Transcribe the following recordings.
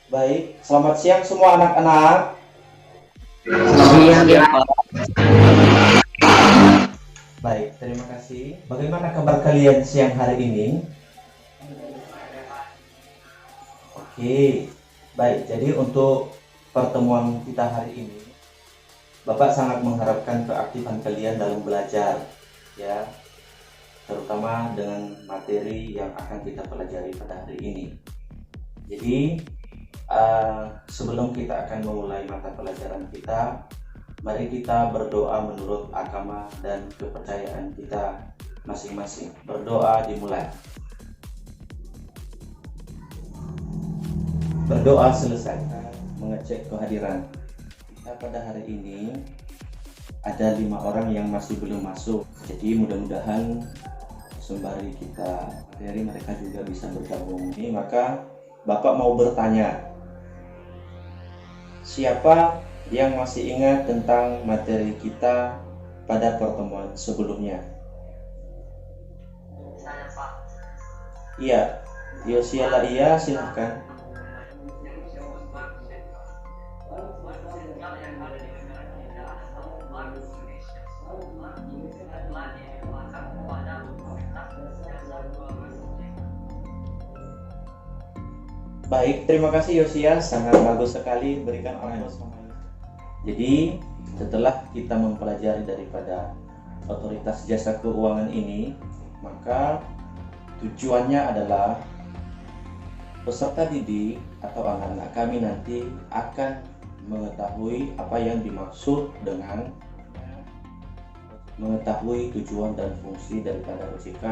Baik, selamat siang semua anak-anak. Siang ya Pak. Baik, terima kasih. Bagaimana kabar kalian siang hari ini? Oke, baik. Jadi untuk pertemuan kita hari ini, Bapak sangat mengharapkan keaktifan kalian dalam belajar, ya, terutama dengan materi yang akan kita pelajari pada hari ini. Jadi, sebelum kita akan memulai mata pelajaran kita, mari kita berdoa menurut agama dan kepercayaan kita masing-masing. Berdoa dimulai. Berdoa selesai, mengecek kehadiran. Kita pada hari ini ada 5 orang yang masih belum masuk. Jadi mudah-mudahan sembari kita materi mereka juga bisa bergabung. Ini maka Bapak mau bertanya, siapa yang masih ingat tentang materi kita pada pertemuan sebelumnya? Saya Pak. Iya, Yosiala iya, silahkan. Baik, terima kasih Yosia, sangat bagus sekali berikan orang semuanya. Jadi setelah kita mempelajari daripada otoritas jasa keuangan ini, maka tujuannya adalah peserta didik atau anak-anak kami nanti akan mengetahui apa yang dimaksud dengan mengetahui tujuan dan fungsi daripada OJK.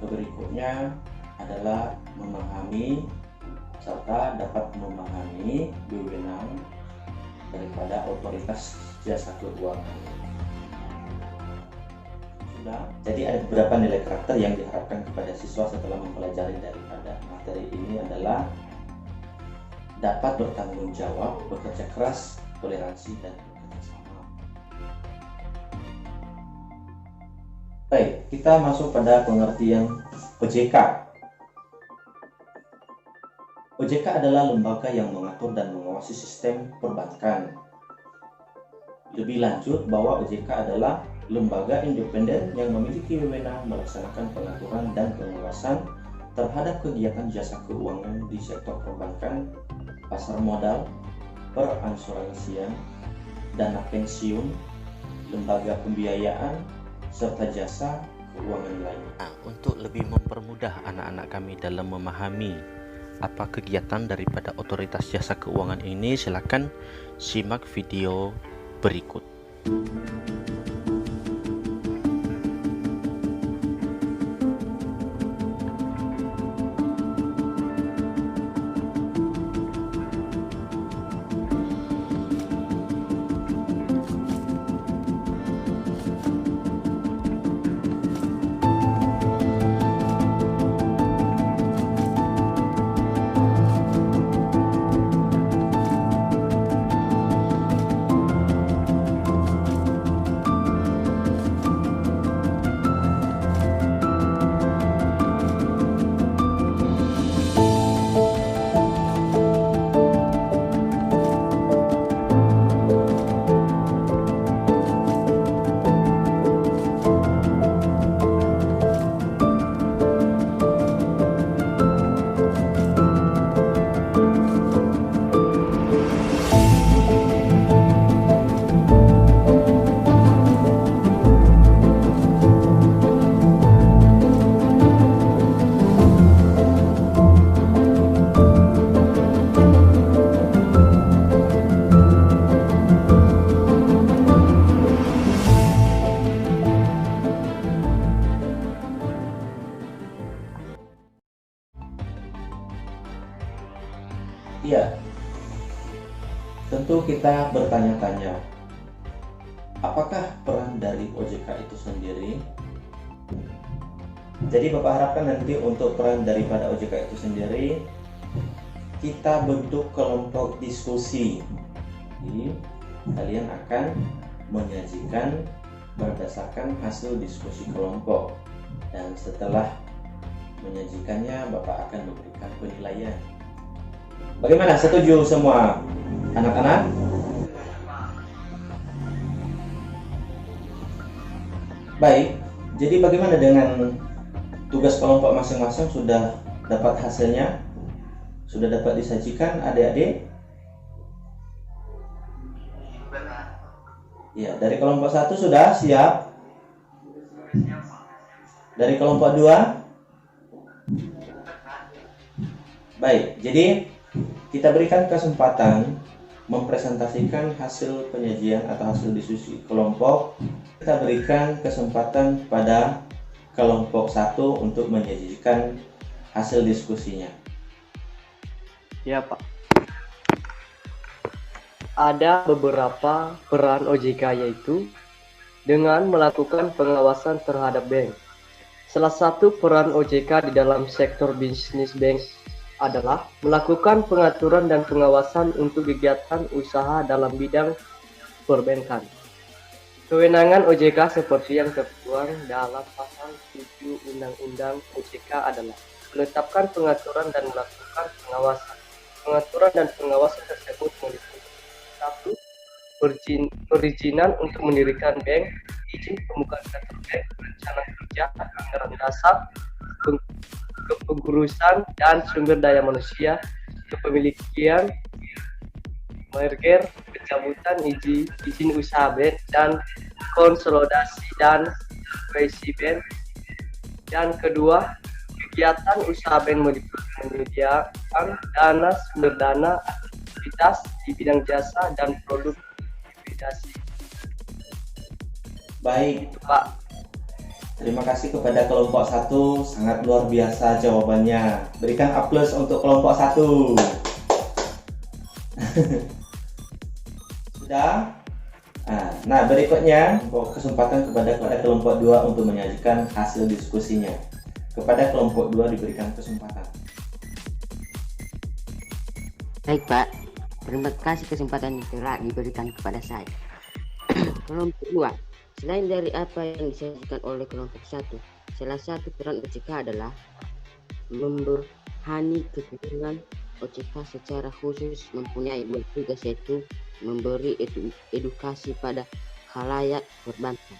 Berikutnya adalah memahami serta dapat memahami wewenang daripada otoritas jasa keuangan. Sudah, jadi ada beberapa nilai karakter yang diharapkan kepada siswa setelah mempelajari daripada materi ini adalah dapat bertanggung jawab, bekerja keras, toleransi, dan bekerja sama. Baik, kita masuk pada pengertian OJK. OJK adalah lembaga yang mengatur dan mengawasi sistem perbankan. Lebih lanjut bahwa OJK adalah lembaga independen yang memiliki wewenang melaksanakan pengaturan dan pengawasan terhadap kegiatan jasa keuangan di sektor perbankan, pasar modal, perasuransian, dana pensiun, lembaga pembiayaan, serta jasa keuangan lain. Nah, untuk lebih mempermudah anak-anak kami dalam memahami apa kegiatan daripada otoritas jasa keuangan ini, silakan simak video berikut. Iya, tentu kita bertanya-tanya, apakah peran dari OJK itu sendiri? Jadi Bapak harapkan nanti untuk peran daripada OJK itu sendiri, kita bentuk kelompok diskusi. Jadi, kalian akan menyajikan berdasarkan hasil diskusi kelompok, dan setelah menyajikannya Bapak akan memberikan penilaian. Bagaimana? Setuju semua anak-anak? Baik, jadi bagaimana dengan tugas kelompok masing-masing? Sudah dapat hasilnya? Sudah dapat disajikan adik-adik? Ya, dari kelompok 1 sudah siap? Dari kelompok 2? Baik, jadi kita berikan kesempatan mempresentasikan hasil penyajian atau hasil diskusi kelompok. Kita berikan kesempatan pada kelompok 1 untuk menyajikan hasil diskusinya. Ya Pak. Ada beberapa peran OJK, yaitu dengan melakukan pengawasan terhadap bank. Salah satu peran OJK di dalam sektor bisnis bank adalah melakukan pengaturan dan pengawasan untuk kegiatan usaha dalam bidang perbankan. Kewenangan OJK seperti yang tertuang dalam pasal 7 Undang-Undang OJK adalah menetapkan pengaturan dan melakukan pengawasan. Pengaturan dan pengawasan tersebut meliputi: 1. Perizinan untuk mendirikan bank, izin pembukaan kantor bank, rencana kerja, anggaran dasar, kepengurusan dan sumber daya manusia, kepemilikan, merger, pencabutan izin usaha bank, dan konsolidasi dan revisi bank. Dan kedua, kegiatan usaha bank meliputi menyediakan dana, sumber dana, aktivitas di bidang jasa dan produk likuidasi. Baik, Pak. terima kasih kepada kelompok 1, sangat luar biasa jawabannya. Berikan aplaus untuk kelompok 1. Sudah? Nah, berikutnya kesempatan kepada kelompok 2 untuk menyajikan hasil diskusinya. Kepada kelompok 2 diberikan kesempatan. Baik Pak, terima kasih kesempatan yang telah diberikan kepada saya. Kelompok 2, selain dari apa yang disajikan oleh kelompok 1, salah satu peran OJK adalah memberhani kepentingan. OJK secara khusus mempunyai dua tugas, yaitu memberi edukasi pada khalayak perbankan.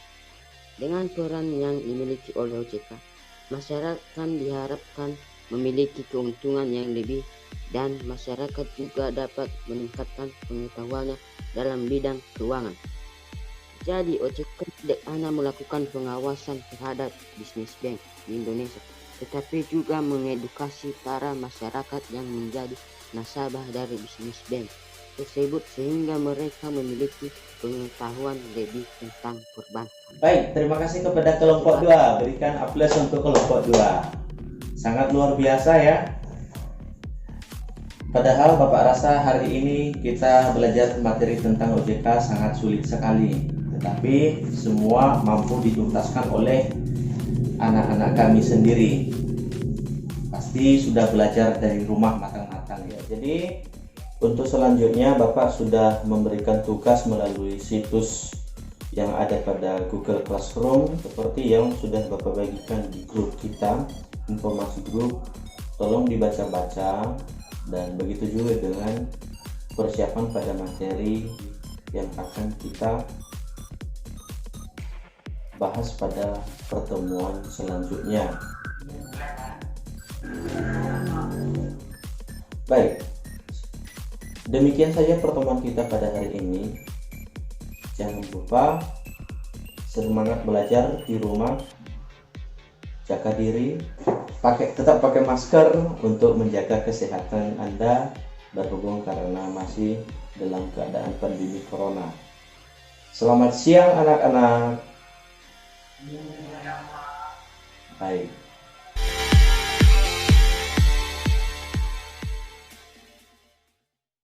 Dengan peran yang dimiliki oleh OJK, masyarakat diharapkan memiliki keuntungan yang lebih dan masyarakat juga dapat meningkatkan pengetahuannya dalam bidang keuangan. Jadi OJK tidak hanya melakukan pengawasan terhadap bisnis bank di Indonesia, tetapi juga mengedukasi para masyarakat yang menjadi nasabah dari bisnis bank tersebut sehingga mereka memiliki pengetahuan lebih tentang perbankan. Baik, terima kasih kepada kelompok 2. Berikan aplaus untuk kelompok 2. Sangat luar biasa ya. Padahal Bapak rasa hari ini kita belajar materi tentang OJK sangat sulit sekali, tetapi semua mampu dituntaskan oleh anak-anak kami sendiri. Pasti sudah belajar dari rumah matang-matang ya. Jadi untuk selanjutnya Bapak sudah memberikan tugas melalui situs yang ada pada Google Classroom seperti yang sudah Bapak bagikan di grup kita, informasi grup. Tolong dibaca-baca dan begitu juga dengan persiapan pada materi yang akan kita bahas pada pertemuan selanjutnya. Baik, demikian saja pertemuan kita pada hari ini. Jangan lupa semangat belajar di rumah, jaga diri, tetap pakai masker untuk menjaga kesehatan Anda berhubung karena masih dalam keadaan pandemi corona. Selamat siang anak-anak. Baik.